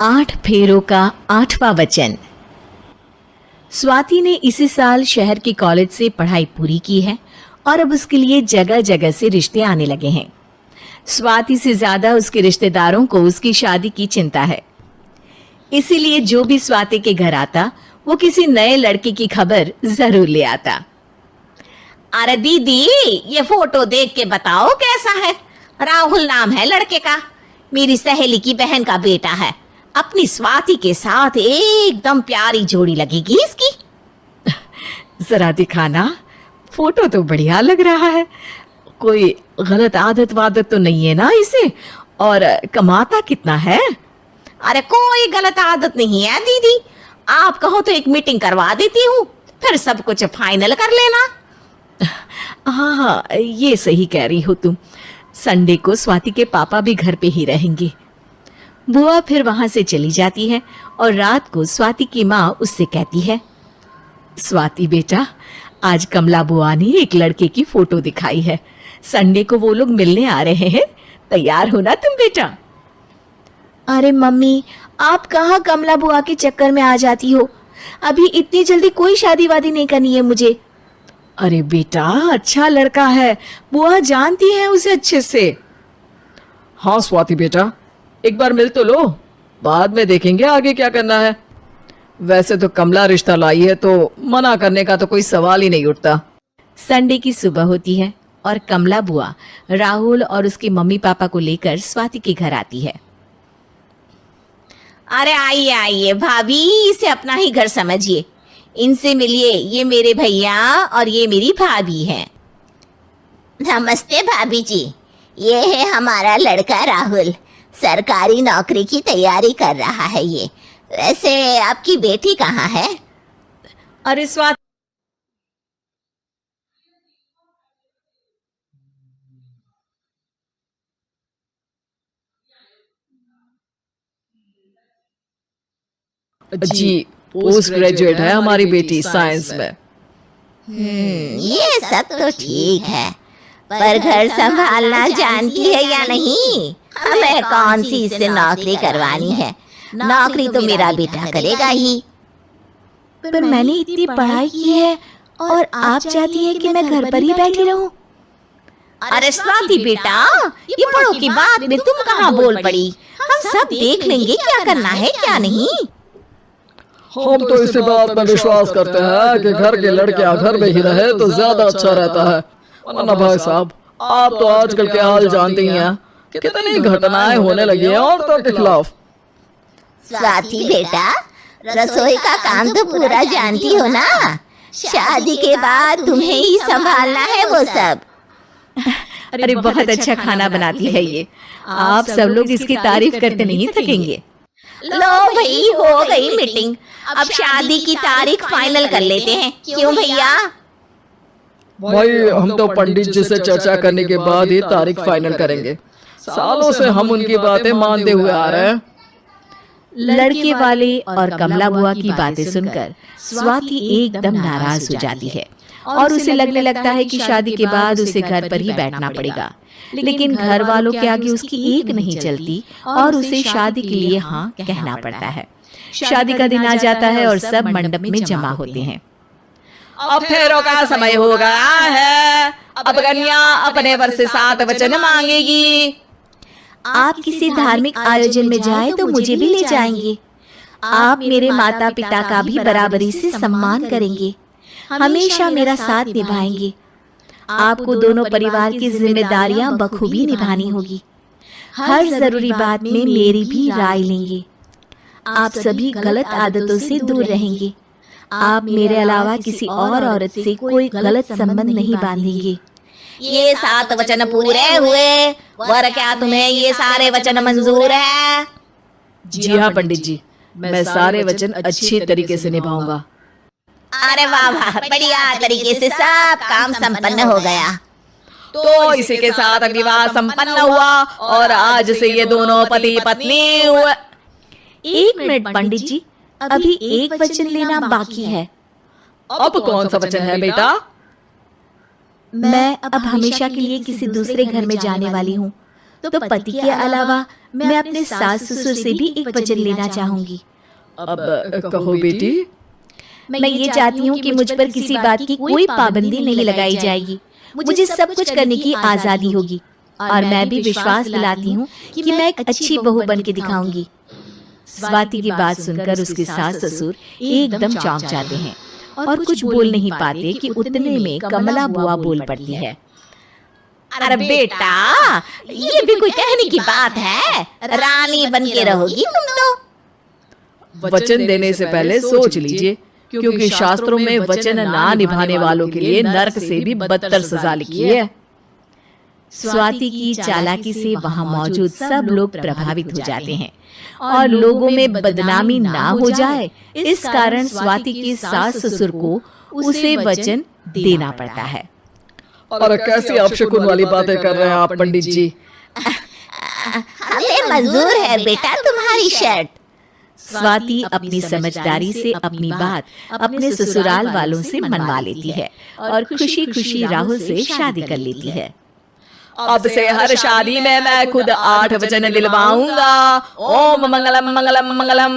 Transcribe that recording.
8 फेरों का 8वां वचन। स्वाति ने इसी साल शहर के कॉलेज से पढ़ाई पूरी की है और अब उसके लिए जगह जगह से रिश्ते आने लगे हैं। स्वाति से ज्यादा उसके रिश्तेदारों को उसकी शादी की चिंता है, इसीलिए जो भी स्वाति के घर आता वो किसी नए लड़के की खबर जरूर ले आता। अरे दीदी, ये फोटो देख के बताओ कैसा है। राहुल नाम है लड़के का, मेरी सहेली की बहन का बेटा है। अपनी स्वाति के साथ एकदम प्यारी जोड़ी लगेगी इसकी। जरा दिखाना, फोटो तो बढ़िया लग रहा है। कोई गलत आदत वादत तो नहीं है ना इसे? और कमाता कितना है? अरे कोई गलत आदत नहीं है दीदी, आप कहो तो एक मीटिंग करवा देती हूँ, फिर सब कुछ फाइनल कर लेना। हाँ, ये सही कह रही हो तुम। संडे को स्वाति के पापा भी घर पे ही रहेंगे। बुआ फिर वहां से चली जाती है और रात को स्वाति की माँ उससे कहती है, स्वाति बेटा, आज कमला बुआ ने एक लड़के की फोटो दिखाई है। संडे को वो लोग मिलने आ रहे हैं, तैयार हो ना तुम बेटा? अरे मम्मी, आप कहाँ कमला बुआ के चक्कर में आ जाती हो? अभी इतनी जल्दी कोई शादी वादी नहीं करनी है मुझे। अरे बेटा, अच्छा लड़का है, बुआ जानती है उसे अच्छे से। हाँ स्वाति बेटा, एक बार मिल तो लो, बाद में देखेंगे आगे क्या करना है। वैसे तो कमला रिश्ता लाई है तो मना करने का तो कोई सवाल ही नहीं उठता। संडे की सुबह होती है और कमला बुआ राहुल और उसके मम्मी पापा को लेकर स्वाति के घर आती है। अरे आइए आइए भाभी, इसे अपना ही घर समझिए, इनसे मिलिए। ये मेरे भैया और ये मेरी भाभी हैं। नमस्ते भाभी जी, ये है हमारा लड़का राहुल, सरकारी नौकरी की तैयारी कर रहा है ये। वैसे आपकी बेटी कहाँ है? अरे स्वाति, जी, पोस्ट ग्रेजुएट है हमारी बेटी साइंस में। ये सब तो ठीक है, पर घर संभालना जानती है या नहीं? हमें कौन सी इससे नौकरी करवानी है? नौकरी तो मेरा बेटा करेगा ही। पर मैंने इतनी पढ़ाई की है और आप चाहती हैं कि मैं घर पर ही बैठी रहूं? अरे स्वाति बेटा, ये बड़ों की बात में तुम कहाँ बोल पड़ी? हम सब देख लेंगे क्या करना है क्या नहीं। हम तो इसी बात में विश्वास करते हैं कि घर के लड़के घर में ही रहे तो ज्यादा अच्छा रहता है। वरना भाई साहब, आप तो आजकल के हाल जानती हैं, कितनी घटनाएं होने लगी हैं औरतों के खिलाफ। स्वाति बेटा, रसोई का काम तो पूरा जानती हो ना? शादी के बाद तुम्हें ही संभालना है वो सब। अरे बहुत अच्छा खाना बनाती है ये, आप सब लोग इसकी तारीफ करते नहीं थकेंगे। लो भाई, हो गई मीटिंग, अब शादी की तारीख फाइनल कर लेते हैं, क्यों भैया? भाई, हम तो पंडित जी से चर्चा करने के बाद ही तारीख फाइनल करेंगे। सालों से हम उनकी बातें मानते हुए आ रहे हैं। लड़के वाले और कमला बुआ की बातें सुनकर स्वाति एकदम नाराज हो जाती है और उसे लगने लगता है कि शादी के बाद उसे घर पर ही बैठना पड़ेगा। लेकिन घर वालों के आगे उसकी एक नहीं चलती और उसे शादी के लिए हाँ कहना पड़ता है। शादी का दिन आ जाता है और सब मंडप में जमा होते हैं। अब फेरों का समय हो गया है, अब कन्या अपने वर से 7 वचन मांगेगी। आप किसी धार्मिक आयोजन में जाए तो मुझे भी ले जाएंगे। आप मेरे माता पिता का भी बराबरी से सम्मान करेंगे, हमेशा मेरा साथ निभाएंगे। आपको दोनों परिवार की जिम्मेदारियां बखूबी निभानी होगी। हर जरूरी बात में मेरी भी राय लेंगे। आप सभी गलत आदतों से दूर रहेंगे। आप मेरे अलावा किसी और औरत से कोई गलत संबंध नहीं बांधेंगे। ये 7 वचन पूरे हुए, वर क्या तुम्हें ये सारे वचन मंजूर है? जी हाँ पंडित जी, मैं सारे वचन अच्छी तरीके से निभाऊंगा। अरे वाह वाह, बढ़िया तरीके से सब काम संपन्न हो गया। तो इसी के साथ विवाह संपन्न हुआ और आज से ये दोनों पति पत्नी हुए। 1 मिनट पंडित जी, अभी एक वचन लेना बाकी है। अब कौन सा वचन है बेटा? मैं अब हमेशा के लिए किसी दूसरे घर में जाने वाली हूँ, तो पति के अलावा मैं अपने सास ससुर से भी एक वचन लेना चाहूंगी। अब कहो बेटी। मैं ये चाहती हूँ कि मुझ पर किसी बात की कोई पाबंदी नहीं लगाई जाएगी। मुझे सब कुछ करने की आजादी होगी और मैं भी विश्वास दिलाती हूँ कि मैं एक अच्छी बहू बन के दिखाऊंगी। स्वाति की बात सुनकर उसके सास ससुर एकदम चौंक जाते हैं और कुछ बोल नहीं पाते कि उतने में कमला बुआ बोल पड़ती है। अरे बेटा, ये भी कोई कहने की बात है? रानी बन के रहोगी तुम तो। वचन देने से पहले सोच लीजिए, क्योंकि शास्त्रों में वचन ना निभाने वालों के लिए नरक से भी बदतर सजा लिखी है। स्वाति की चालाकी से वहां मौजूद सब लोग प्रभावित हो जाते हैं और लोगों में बदनामी ना हो जाए, इस कारण स्वाति के सास ससुर को उसे वचन देना पड़ता है। और कैसी अपशकुन वाली बातें कर रहे हैं आप पंडित जी? हमें मंजूर है बेटा तुम्हारी शर्त। स्वाति अपनी समझदारी से अपनी बात अपने ससुराल वालों से मनवा लेती है और खुशी खुशी राहुल से शादी कर लेती है। अब से हर शादी में मैं खुद 8 वचन दिलवाऊंगा। ओम मंगलम मंगलम मंगलम।